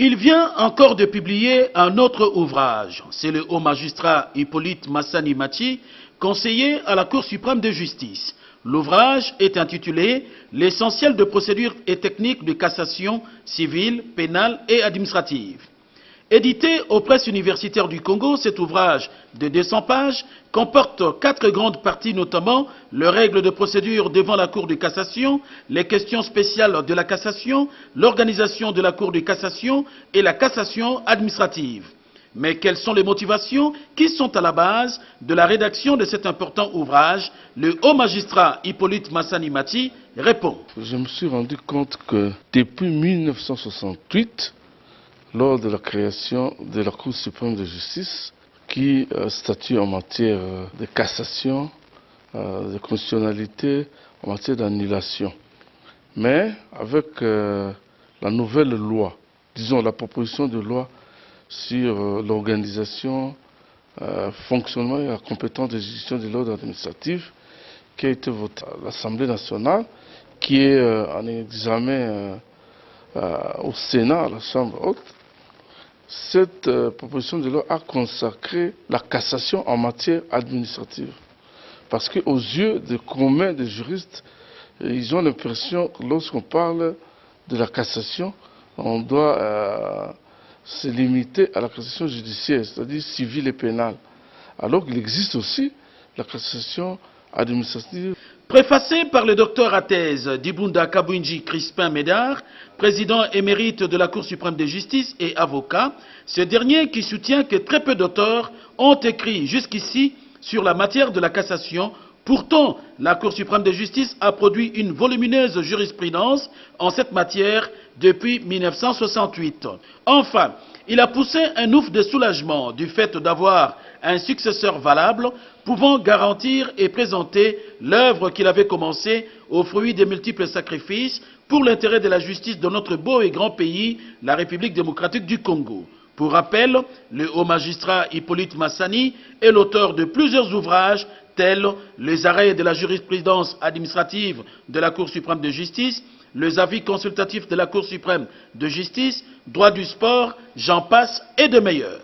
Il vient encore de publier un autre ouvrage. C'est le haut magistrat Hippolyte Massani Maty, conseiller à la Cour suprême de justice. L'ouvrage est intitulé « L'essentiel de procédures et techniques de cassation civile, pénale et administrative ». Édité aux presses universitaires du Congo, cet ouvrage de 200 pages comporte 4 grandes parties, notamment les règles de procédure devant la Cour de cassation, les questions spéciales de la cassation, l'organisation de la Cour de cassation et la cassation administrative. Mais quelles sont les motivations qui sont à la base de la rédaction de cet important ouvrage? Le haut magistrat Hippolyte Massani Maty répond. Je me suis rendu compte que depuis 1968, lors de la création de la Cour suprême de justice, qui statue en matière de cassation, de constitutionnalité, en matière d'annulation. Mais avec la nouvelle loi, disons la proposition de loi sur l'organisation, fonctionnement et la compétence de gestion de l'ordre administratif, qui a été votée à l'Assemblée nationale, qui est en examen au Sénat, à la Chambre haute. Cette proposition de loi a consacré la cassation en matière administrative. Parce qu'aux yeux de commun des juristes, ils ont l'impression que lorsqu'on parle de la cassation, on doit se limiter à la cassation judiciaire, c'est-à-dire civile et pénale. Alors qu'il existe aussi la cassation administrative. Préfacé par le docteur à thèse Dibunda Kabouinji Crispin Médard, président émérite de la Cour suprême de justice et avocat, ce dernier qui soutient que très peu d'auteurs ont écrit jusqu'ici sur la matière de la cassation. Pourtant, la Cour suprême de justice a produit une volumineuse jurisprudence en cette matière depuis 1968. Enfin, il a poussé un ouf de soulagement du fait d'avoir un successeur valable pouvant garantir et présenter l'œuvre qu'il avait commencée au fruit des multiples sacrifices pour l'intérêt de la justice de notre beau et grand pays, la République démocratique du Congo. Pour rappel, le haut magistrat Hippolyte Massani est l'auteur de plusieurs ouvrages tels les arrêts de la jurisprudence administrative de la Cour suprême de justice, les avis consultatifs de la Cour suprême de justice, droit du sport, j'en passe et de meilleurs.